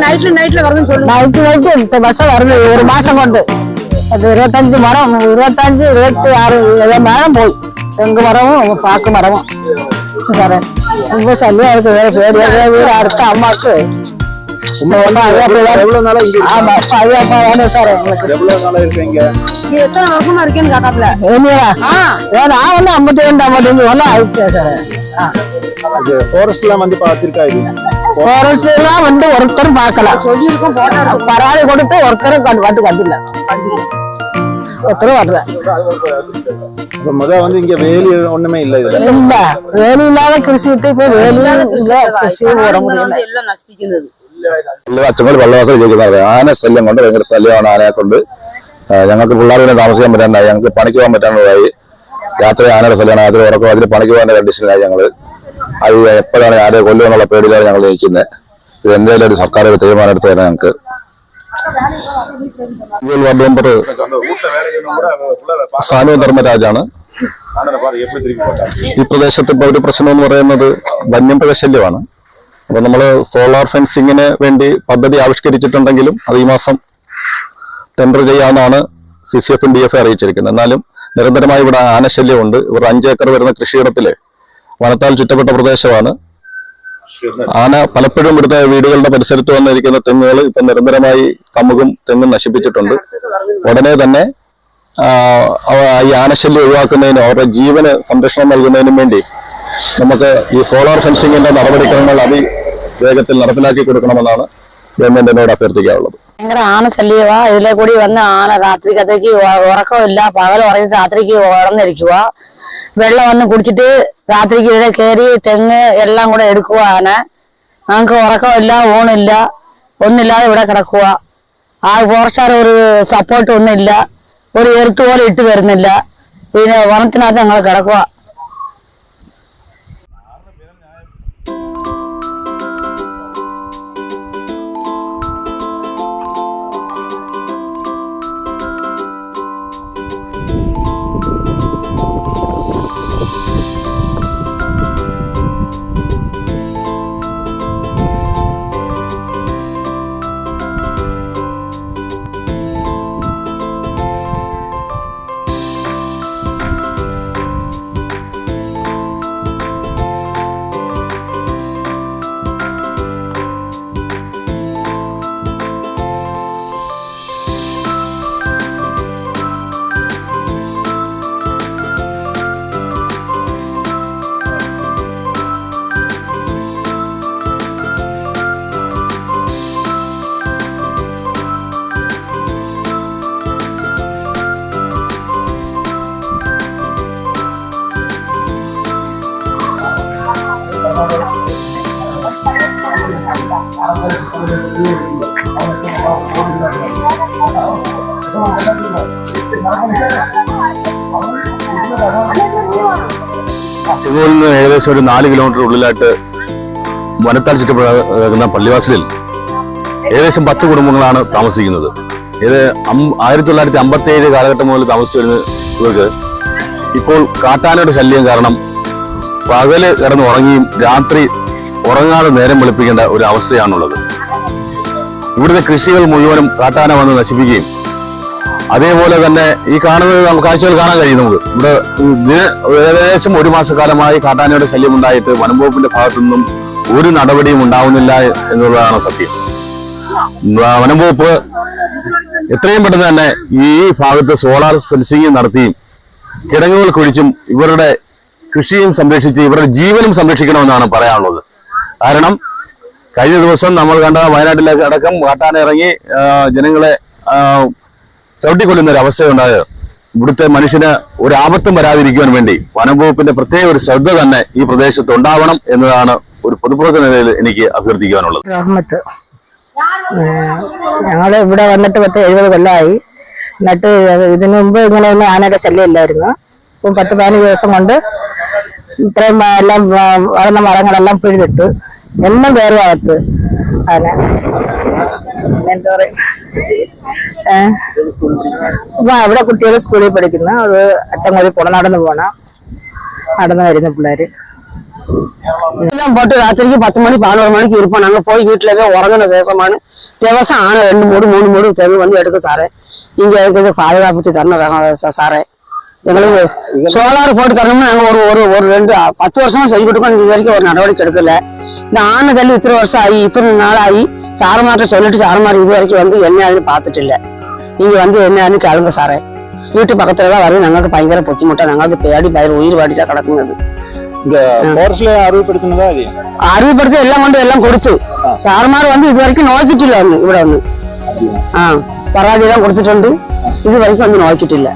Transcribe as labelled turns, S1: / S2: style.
S1: Night bus வருது ஒரு மாசம் கொண்டு அது 25 மரம் 25 26 மரம் போய் தெங்கு மரமும் பாக்கு மரமும் சார் ரொம்ப சல்லியா இருக்கு. வேற வீடு அடுத்த அம்மாவுக்கு எத்தனை வருஷமா இருக்கேன்னு காட்டாப்ல நான் வந்து 52 ஆயிடுச்சு சார். ஃபாரஸ்ட் எல்லாம் வந்து ஒருத்தரும் பார்க்கலாம் சொல்லியிருக்கோம் பராதி கொடுத்து ஒருத்தரும் வந்து கண்டில்ல ஒருத்தரும் வரல.
S2: வந்து இங்க வேலி ஒண்ணுமே இல்ல
S1: இல்ல வேலி இல்லாத கிருஷி விட்டு இப்ப வேலியும் இல்ல கிருஷി போட முடியல എല്ലാം നശിപ്പിക്കുന്നത്.
S3: അച്ഛങ്ങൾ വെള്ളവാസം ചോദിക്കുന്നത് ആന ശല്യം കൊണ്ട് ഭയങ്കര ശല്യമാണ്. ആനയെ കൊണ്ട് ഞങ്ങൾക്ക് പിള്ളേരെ താമസിക്കാൻ പറ്റാണ്ടായി, ഞങ്ങൾക്ക് പണിക്ക് പോകാൻ പറ്റാണ്ടായി. രാത്രി ആനയുടെ ശല്യമാണ്, രാത്രി ഉറക്കം അതിന് പണിക്ക് പോകാൻ കണ്ടീഷനായി. ഞങ്ങള് അത് എപ്പോഴാണ് ആരെ കൊല്ലുമെന്നുള്ള പേടിയിലാണ് ഞങ്ങൾ നിൽക്കുന്നത്. ഇത് എന്തായാലും ഒരു സർക്കാർ ഒരു തീരുമാനം എടുത്തു തരാം ഞങ്ങൾക്ക്. വാർഡ് മെമ്പർ സാനു ധർമ്മരാജാണ്. ഈ പ്രദേശത്ത് ഇപ്പൊ ഒരു പ്രശ്നം എന്ന് പറയുന്നത് വന്യമൃഗ ശല്യമാണ്. അപ്പൊ നമ്മള് സോളാർ ഫെൻസിങ്ങിന് വേണ്ടി പദ്ധതി ആവിഷ്കരിച്ചിട്ടുണ്ടെങ്കിലും അത് ഈ മാസം ടെൻഡർ ചെയ്യാമെന്നാണ് CCF DFA അറിയിച്ചിരിക്കുന്നത്. എന്നാലും നിരന്തരമായി ഇവിടെ ആനശല്യമുണ്ട്. ഇവർ 5 ഏക്കർ വരുന്ന കൃഷിയിടത്തില് വനത്താൽ ചുറ്റപ്പെട്ട പ്രദേശമാണ്. ആന പലപ്പോഴും ഇവിടുത്തെ വീടുകളുടെ പരിസരത്ത് വന്നിരിക്കുന്ന തെങ്ങുകൾ ഇപ്പൊ നിരന്തരമായി കമുകും തെങ്ങും നശിപ്പിച്ചിട്ടുണ്ട്. ഉടനെ തന്നെ ഈ ആനശല്യം ഒഴിവാക്കുന്നതിനും അവരുടെ ജീവന് സംരക്ഷണം നൽകുന്നതിനും വേണ്ടി നമുക്ക് ഈ സോളാർ ഫെൻസിങ്ങിന്റെ നടപടിക്രമങ്ങൾ അതിവേഗത്തിൽ നടപ്പിലാക്കി കൊടുക്കണമെന്നാണ് ഗവൺമെന്റിനോട് അഭ്യർത്ഥിക്കാനുള്ളത്.
S1: ഭയങ്കര ആന ശല്യവാ. ഇതിലെ കൂടി വന്ന് ആന രാത്രിക്കത്തേക്ക് ഉറക്കമില്ല, പകൽ ഉറങ്ങി രാത്രിക്ക് ഉണർന്നിരിക്കുക. വെള്ളം വന്ന് കുടിച്ചിട്ട് രാത്രിക്ക് ഇതിലെ കയറി തെങ്ങ് എല്ലാം കൂടെ എടുക്കുക. ആന ഞങ്ങൾക്ക് ഉറക്കമില്ല, ഊണില്ല, ഒന്നില്ലാതെ ഇവിടെ കിടക്കുക. ആ ഫോറസ്റ്റുകാർ ഒരു സപ്പോർട്ട് ഒന്നുമില്ല, ഒരു എരുത്ത് പോലെ ഇട്ട് വരുന്നില്ല. പിന്നെ വനത്തിനകത്ത് ഞങ്ങൾ കിടക്കുക.
S3: ചെങ്ങോലിൽ നിന്ന് ഏകദേശം ഒരു 4 കിലോമീറ്റർ ഉള്ളിലായിട്ട് വനത്താൽ ചുറ്റപ്പെടുന്ന പള്ളിവാസലിൽ ഏകദേശം 10 കുടുംബങ്ങളാണ് താമസിക്കുന്നത്. ഇത് 1957 കാലഘട്ടം മുതൽ താമസിച്ചു വരുന്ന ഇവർക്ക് ഇപ്പോൾ കാട്ടാനയുടെ ശല്യം കാരണം പകല് കിടന്ന് ഉറങ്ങിയും രാത്രി ഉറങ്ങാതെ നേരം വെളുപ്പിക്കേണ്ട ഒരു അവസ്ഥയാണുള്ളത്. ഇവിടുത്തെ കൃഷികൾ മുഴുവനും കാട്ടാന വന്ന് നശിപ്പിക്കുകയും അതേപോലെ തന്നെ ഈ കാണുന്നത് കാഴ്ചകൾ കാണാൻ കഴിയും. നമുക്ക് ഇവിടെ ഏകദേശം 1 മാസക്കാലമായി കാട്ടാനയുടെ ശല്യം ഉണ്ടായിട്ട് വനം വകുപ്പിന്റെ ഭാഗത്തു നിന്നും ഒരു നടപടിയും ഉണ്ടാവുന്നില്ല എന്നുള്ളതാണ് സത്യം. വനം വകുപ്പ് എത്രയും പെട്ടെന്ന് തന്നെ ഈ ഭാഗത്ത് സോളാർ ഫെൻസിംഗ് നടത്തിയും കിടങ്ങുകൾ കുഴിച്ചും ഇവരുടെ കൃഷിയും സംരക്ഷിച്ച് ഇവരുടെ ജീവനും സംരക്ഷിക്കണമെന്നാണ് പറയാനുള്ളത്. കാരണം കഴിഞ്ഞ ദിവസം നമ്മൾ കണ്ട വയനാട്ടിലേക്ക് അടക്കം കാട്ടാന ഇറങ്ങി ജനങ്ങളെ ചവിട്ടിക്കൊല്ലുന്ന ഒരു അവസ്ഥയുണ്ടായത്. ഇവിടുത്തെ മനുഷ്യന് ഒരു ആപത്തും വരാതിരിക്കുവാൻ വേണ്ടി വനം വകുപ്പിന്റെ പ്രത്യേക ഒരു ശ്രദ്ധ തന്നെ ഈ പ്രദേശത്ത് ഉണ്ടാവണം എന്നതാണ് ഒരു പൊതുപ്രവർത്തന നിലയിൽ എനിക്ക് അഭ്യർത്ഥിക്കുവാനുള്ളത്.
S1: ഞങ്ങള് ഇവിടെ വന്നിട്ട് 70 കൊല്ലമായി. എന്നിട്ട് ഇതിനു മുമ്പ് ഇങ്ങനെയൊന്നും ആനയുടെ ശല്യം ഇല്ലായിരുന്നു. ഇപ്പം 10-15 ദിവസം കൊണ്ട് ഇത്രയും എല്ലാം വളർന്ന മരങ്ങളെല്ലാം പിഴുതിട്ട് എല്ലാം വേറെ ഭാഗത്ത് ആന എന്താ പറയാ ഇവിടെ കുട്ടികൾ സ്കൂളിൽ പഠിക്കുന്ന അത് അച്ചൻകോഴി നടന്നു പോണം, നടന്നു വരുന്ന പിള്ളേര് എല്ലാം പോട്ട് രാത്രിക്ക് 10 മണി 11 മണിക്ക് ഇരുപ്പോ ഞങ്ങൾ പോയി വീട്ടിലേക്ക് ഉറങ്ങുന്ന ശേഷമാണ് ദിവസം ആന 2 3 3 തെങ്ങ് വന്ന് എടുക്കും സാറേ ഇങ്ങ എടുക്കുന്നത് പാതുകാപ്പത്തി തരണം സാറേ ഞങ്ങള് സോളാർ പോട്ട് തരണമെന്ന് ഞങ്ങൾ ഒരു 10 വർഷം ചെയ്ത് കൊടുക്കാൻ ഇതുവരെയ്ക്കും ഒരു നടപടിക്ക് എടുക്കില്ല இந்த ஆனை தள்ளி இத்தனை வருஷம் ஆகி இத்தனை நாள் ஆகி சாரமாட்ட சொல்லிட்டு சாரமார் இது வரைக்கும் வந்து என்ன ஆகுன்னு பார்த்துட்டு இல்லை நீங்க வந்து என்ன ஆகுன்னு கேளுங்க சாரே வீட்டு பக்கத்துல தான் வரும் ഞങ്ങൾക്ക് ഭയങ്കര ബുദ്ധിമുട്ടാണ് ഞങ്ങൾക്ക് പേടി പയർ ഉയിർ പാടിച്ചാ കിടക്കുന്നത് അറിവുപെടുത്തി എല്ലാം കൊണ്ട് എല്ലാം കൊടുത്തു സാറുമാർ വന്ന് ഇതുവരെയ്ക്കും നോക്കിയിട്ടില്ല വന്ന് ഇവിടെ വന്ന് പരാതി എല്ലാം കൊടുത്തിട്ടുണ്ട് ഇതുവരെയ്ക്കും ഒന്നും നോക്കിയിട്ടില്ല